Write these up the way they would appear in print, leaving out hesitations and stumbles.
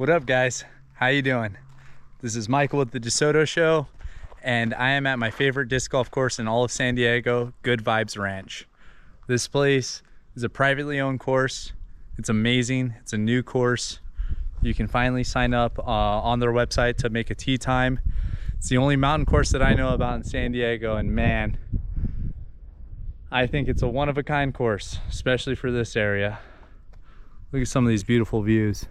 What up, guys? How you doing? This is Michael with the DeSoto Show, and I am at my favorite disc golf course in all of San Diego, Good Vibes Ranch. This place is a privately owned course. It's amazing. It's a new course. You can finally sign up on their website to make a tee time. It's the only mountain course that I know about in San Diego, and man, I think it's a one-of-a-kind course, especially for this area. Look at some of these beautiful views.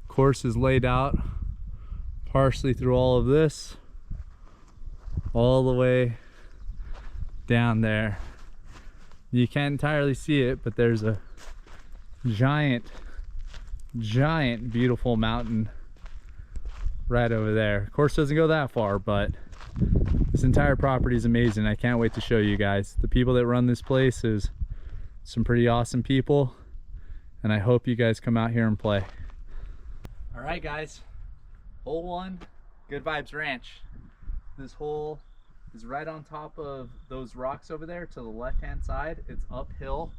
Course is laid out partially through all of this, all the way down there. You can't entirely see it, but there's a giant beautiful mountain right over there. Course doesn't go that far, but this entire property is amazing. I can't wait to show you guys. The people that run this place is some pretty awesome people, and I hope you guys come out here and play. All right, guys, hole 1, Good Vibes Ranch. This hole is right on top of those rocks over there to the left-hand side. It's uphill.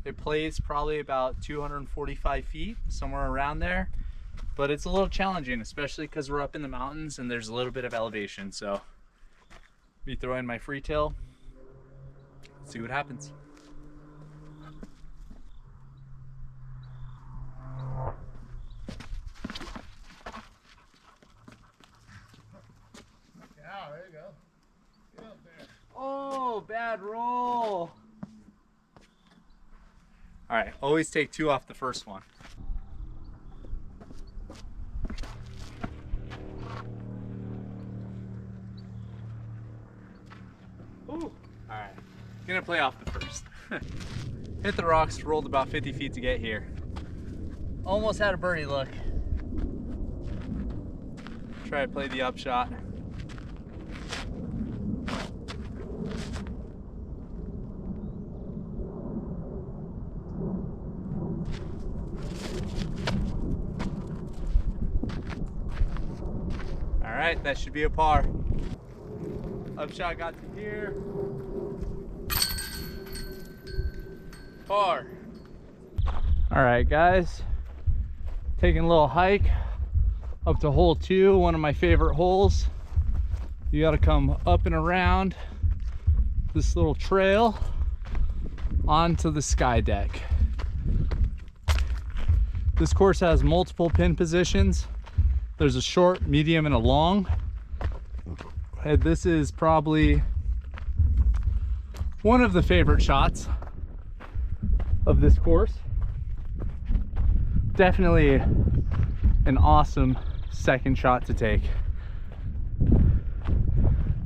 It plays probably about 245 feet, somewhere around there, but it's a little challenging, especially because we're up in the mountains and there's a little bit of elevation. So be throwing my free tail, see what happens. There you go. Get up there. Oh, bad roll. All right, always take 2 off the first one. Ooh, all right, gonna play off the first. Hit the rocks, rolled about 50 feet to get here. Almost had a birdie look. Try to play the upshot. All right, that should be a par. Upshot got to here. Par. All right, guys, taking a little hike up to hole 2, one of my favorite holes. You got to come up and around this little trail onto the sky deck. This course has multiple pin positions. There's a short, medium, and a long. And this is probably one of the favorite shots of this course. Definitely an awesome second shot to take.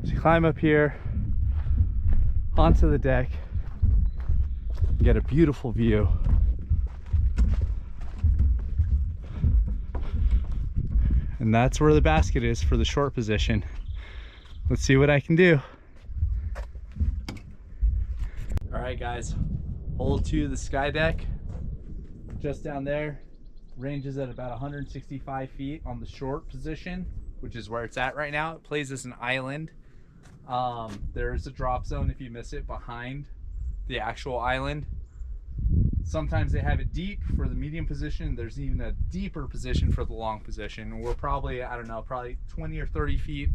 So you climb up here onto the deck, get a beautiful view. And that's where the basket is for the short position. Let's see what I can do. All right, guys, hole 2, the sky deck, just down there, ranges at about 165 feet on the short position, which is where it's at right now. It plays as an island. There is a drop zone if you miss it behind the actual island. Sometimes they have it deep for the medium position. There's even a deeper position for the long position. We're probably, I don't know, probably 20 or 30 feet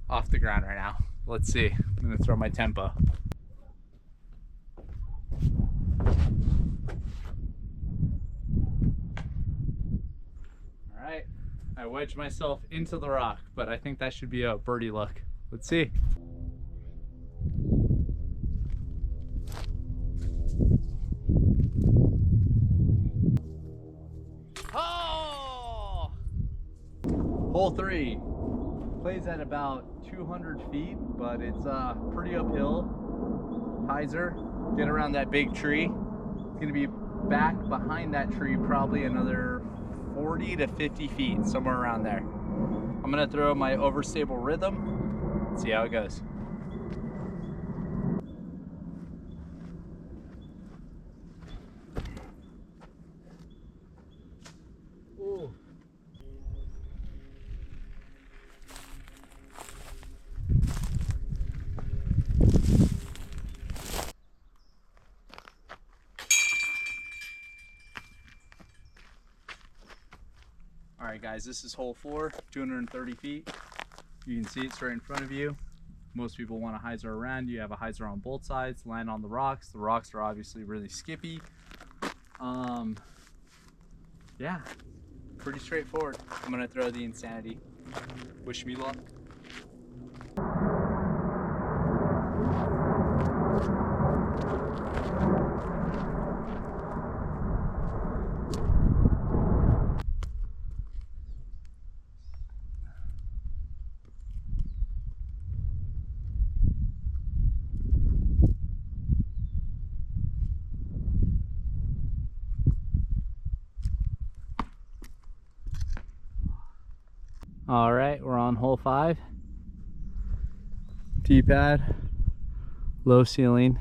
off the ground right now. Let's see. I'm gonna throw my tempo. All right, I wedged myself into the rock, but I think that should be a birdie look. Let's see. Oh! Hole 3 plays at about 200 feet, but it's pretty uphill. Hyzer, get around that big tree. It's gonna be back behind that tree probably another 40 to 50 feet, somewhere around there. I'm gonna throw my overstable rhythm, see how it goes. Ooh. All right, guys, this is hole 4, 230 feet. You can see it straight in front of you. Most people want a hyzer around. You have a hyzer on both sides, land on the rocks. The rocks are obviously really skippy. Yeah, pretty straightforward. I'm gonna throw the Insanity. Wish me luck. All right, we're on hole 5. T-pad, low ceiling,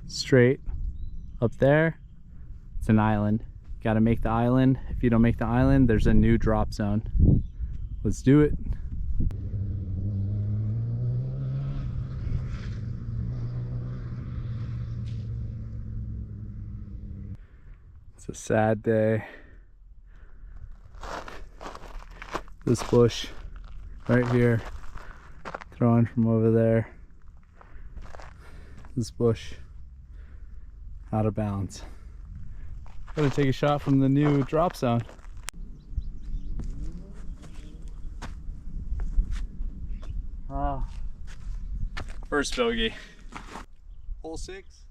straight up there. It's an island. Got to make the island. If you don't make the island, there's a new drop zone. Let's do it. It's a sad day. This bush right here, throwing from over there. This bush out of bounds. Gonna take a shot from the new drop zone. First bogey. Hole 6,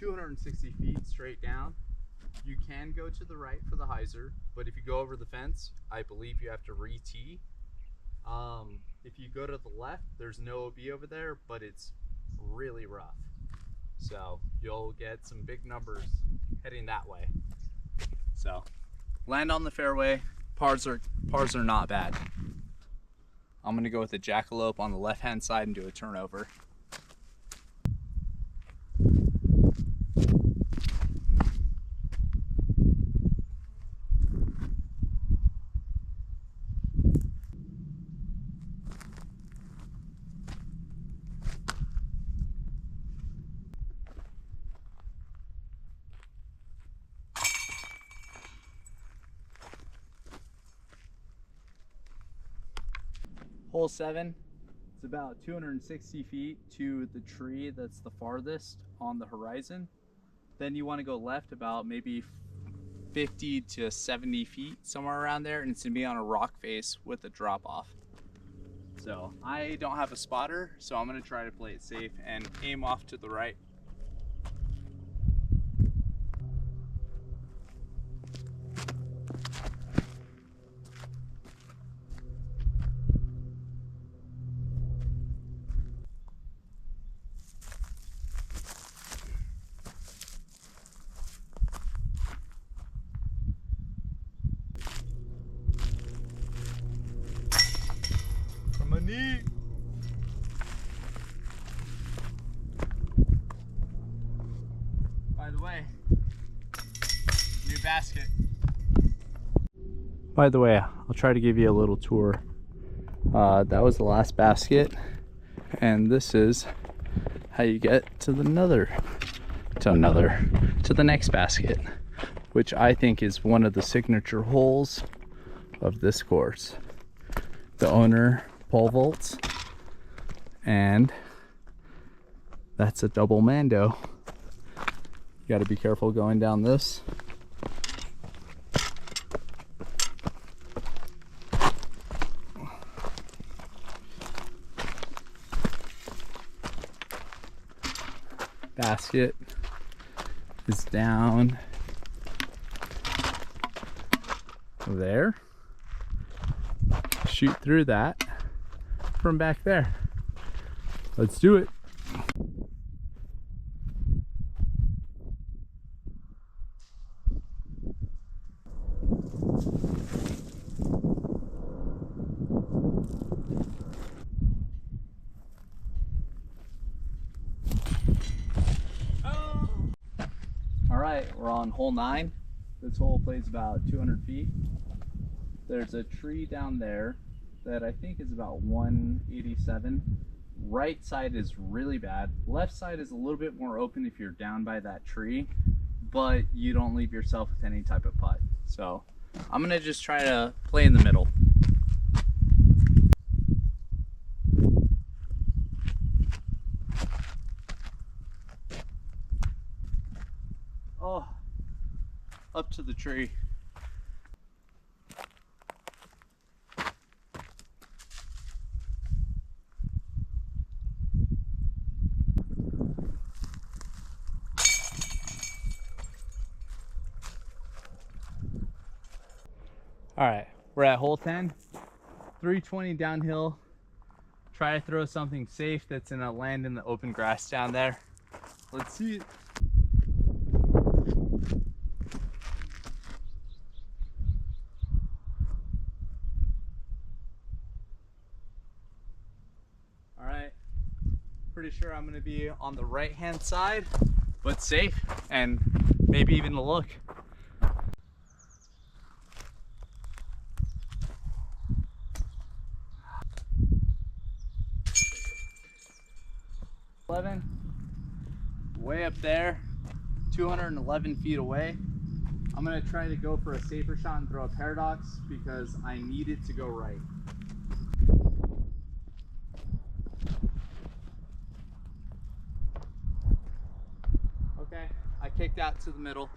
260 feet straight down. You can go to the right for the hyzer, but if you go over the fence, I believe you have to re-tee. If you go to the left, there's no OB over there, but it's really rough. So you'll get some big numbers heading that way. So land on the fairway. Pars are not bad. I'm gonna go with a jackalope on the left-hand side and do a turnover. Hole 7, it's about 260 feet to the tree that's the farthest on the horizon. Then you want to go left about maybe 50 to 70 feet, somewhere around there, and it's going to be on a rock face with a drop off. So I don't have a spotter, so I'm going to try to play it safe and aim off to the right. Knee. By the way, new basket. By the way, I'll try to give you a little tour. That was the last basket, and this is how you get to the next basket, which I think is one of the signature holes of this course. The owner pole vaults, and that's a double mando. You got to be careful going down this. Basket is down there. Shoot through that from back there. Let's do it. All right, we're on hole 9. This hole plays about 200 feet. There's a tree down there that I think is about 187. Right side is really bad. Left side is a little bit more open if you're down by that tree, but you don't leave yourself with any type of putt. So I'm gonna just try to play in the middle. Oh, up to the tree. All right, we're at hole 10, 320 downhill. Try to throw something safe that's gonna land in the open grass down there. Let's see it. All right, pretty sure I'm gonna be on the right-hand side, but safe and maybe even a look. Way up there, 211 feet away. I'm gonna try to go for a safer shot and throw a paradox because I need it to go right. Okay, I kicked out to the middle.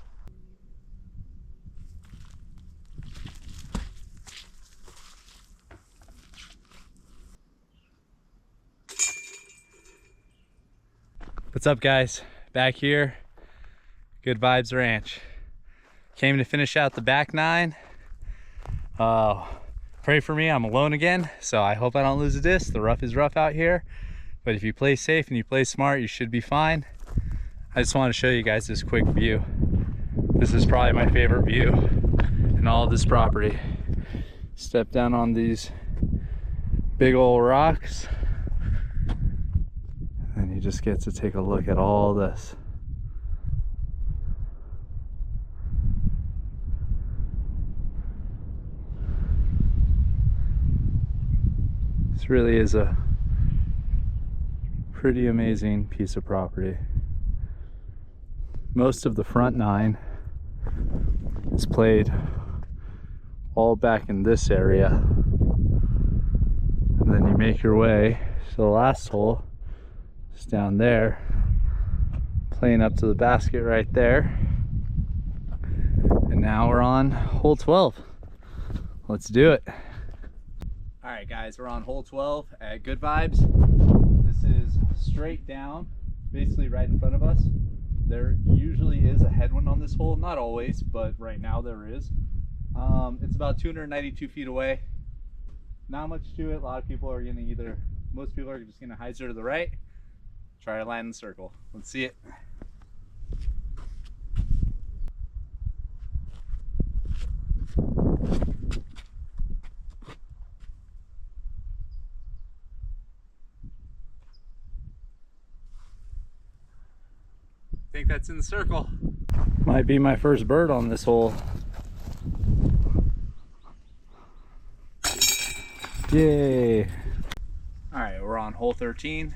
What's up, guys? Back here, Good Vibes Ranch. Came to finish out the back 9. Pray for me, I'm alone again, so I hope I don't lose a disc. The rough is rough out here, but if you play safe and you play smart, you should be fine. I just want to show you guys this quick view. This is probably my favorite view in all of this property. Step down on these big old rocks, and you just get to take a look at all this. This really is a pretty amazing piece of property. Most of the front 9 is played all back in this area, and then you make your way to the last hole. It's down there, playing up to the basket right there, and now we're on hole 12. Let's do it. All right, guys, we're on hole 12 at Good Vibes. This is straight down, basically right in front of us. There usually is a headwind on this hole, not always, but right now there is. It's about 292 feet away. Not much to it. A lot of people are gonna most people are just gonna hyzer to the right, try to land in the circle. Let's see it. I think that's in the circle. Might be my first bird on this hole. Yay! All right, we're on hole 13.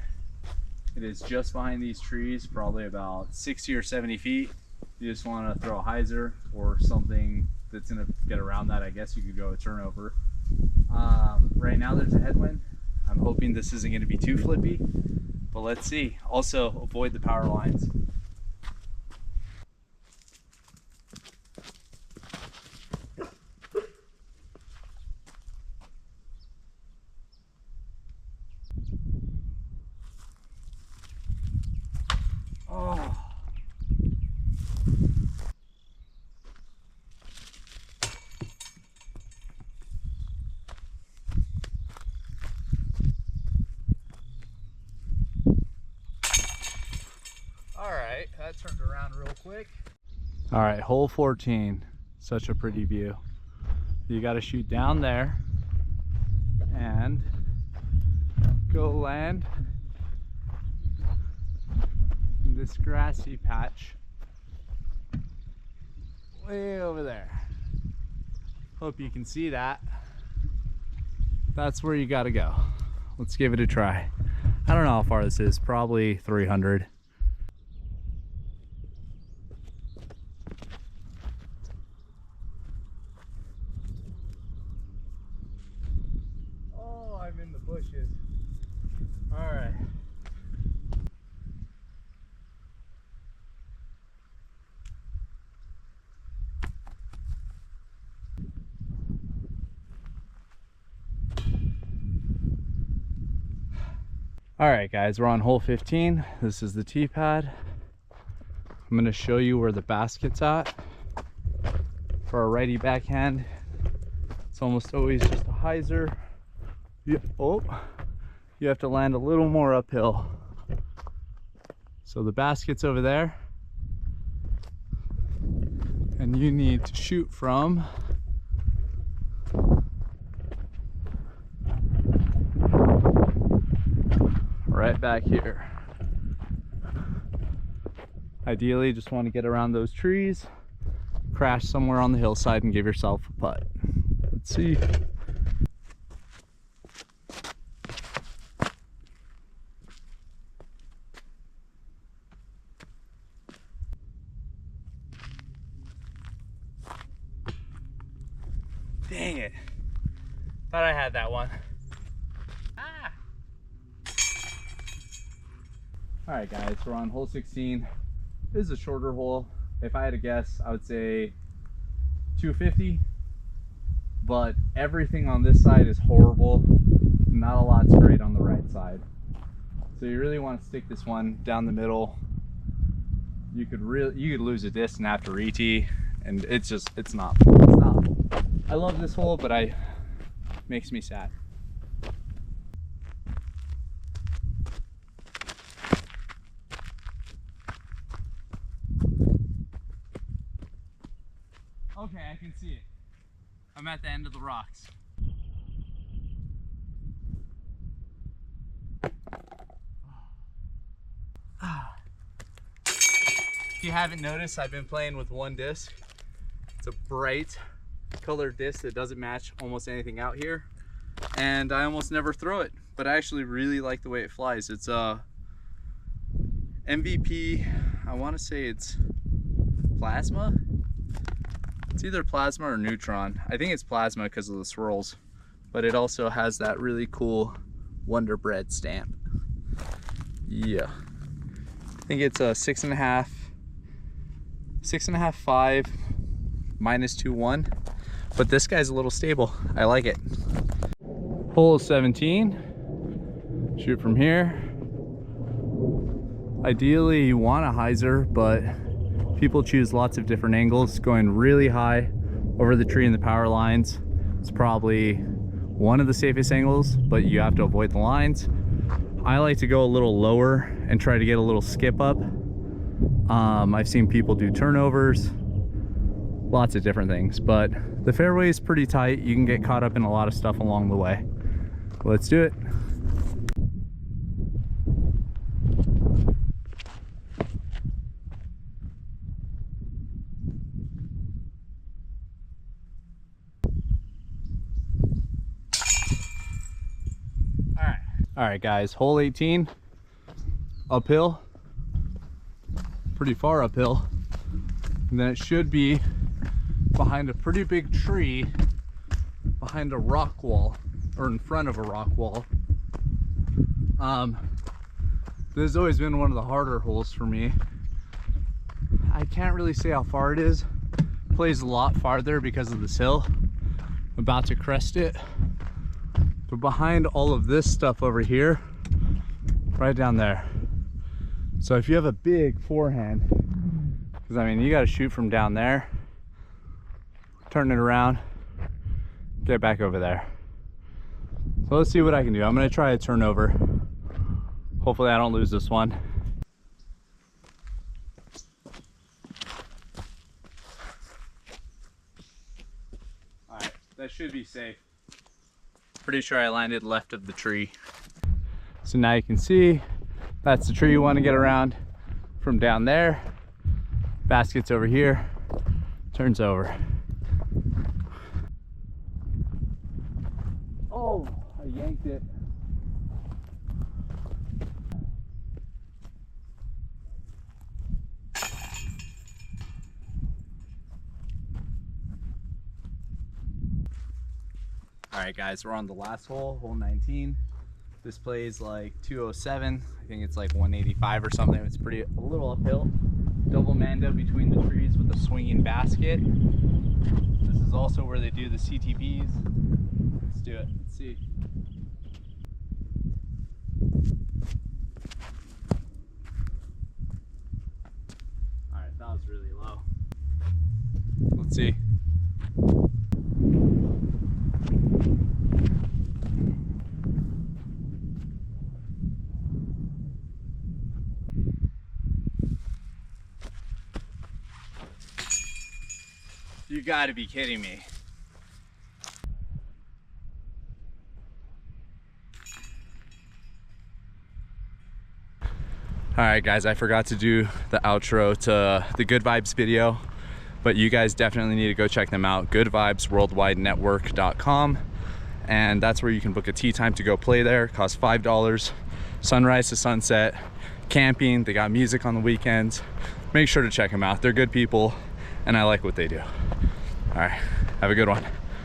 It is just behind these trees, probably about 60 or 70 feet. You just want to throw a hyzer or something that's going to get around that. I guess you could go a turnover. Right now there's a headwind. I'm hoping this isn't going to be too flippy, but let's see. Also, avoid the power lines. Alright, that turned around real quick. Alright, hole 14. Such a pretty view. You gotta shoot down there and go land in this grassy patch way over there. Hope you can see that. That's where you gotta go. Let's give it a try. I don't know how far this is, probably 300. inches. All right. All right, guys, we're on hole 15. This is the tee pad. I'm gonna show you where the basket's at. For a righty backhand, it's almost always just a hyzer. You have to land a little more uphill. So the basket's over there, and you need to shoot from right back here. Ideally, just want to get around those trees, crash somewhere on the hillside, and give yourself a putt. Let's see. Dang it. Thought I had that one. Ah! Alright guys, we're on hole 16. This is a shorter hole. If I had to guess, I would say 250. But everything on this side is horrible. Not a lot's great on the right side. So you really want to stick this one down the middle. You could lose a disc and have to re-tee, and it's not. I love this hole, but makes me sad. Okay, I can see it. I'm at the end of the rocks. If you haven't noticed, I've been playing with one disc. It's a bright colored disc that doesn't match almost anything out here, and I almost never throw it, but I actually really like the way it flies. It's a MVP. I want to say it's plasma. It's either plasma or neutron. I think it's plasma because of the swirls, but it also has that really cool Wonder Bread stamp. Yeah, I think it's a 6.5, 5 -2-1, but this guy's a little stable. I like it. Hole 17. Shoot from here. Ideally, you want a hyzer, but people choose lots of different angles. Going really high over the tree and the power lines is probably one of the safest angles, but you have to avoid the lines. I like to go a little lower and try to get a little skip up. I've seen people do turnovers, lots of different things, but the fairway is pretty tight. You can get caught up in a lot of stuff along the way. Let's do it. All right guys, hole 18, uphill, pretty far uphill, and then it should be behind a pretty big tree, behind a rock wall, or in front of a rock wall. This has always been one of the harder holes for me. I can't really say how far it is. It plays a lot farther because of this hill. I'm about to crest it. But behind all of this stuff over here, right down there. So if you have a big forehand, because I mean, you got to shoot from down there, turn it around, get back over there. So let's see what I can do. I'm going to try a turnover. Hopefully I don't lose this one. All right, that should be safe. Pretty sure I landed left of the tree. So now you can see that's the tree you want to get around from down there. Basket's over here, turns over. Oh, I yanked it. All right guys, we're on the last hole, hole 19. This plays like 207. I think it's like 185 or something. It's a little uphill. Double manda between the trees with a swinging basket. This is also where they do the CTBs. Let's do it. Let's see. All right, that was really low. Let's see. You gotta be kidding me. Alright guys, I forgot to do the outro to the Good Vibes video, but you guys definitely need to go check them out. goodvibesworldwidenetwork.com, and that's where you can book a tee time to go play there. It costs $5, sunrise to sunset, camping, they got music on the weekends. Make sure to check them out. They're good people and I like what they do. All right, have a good one.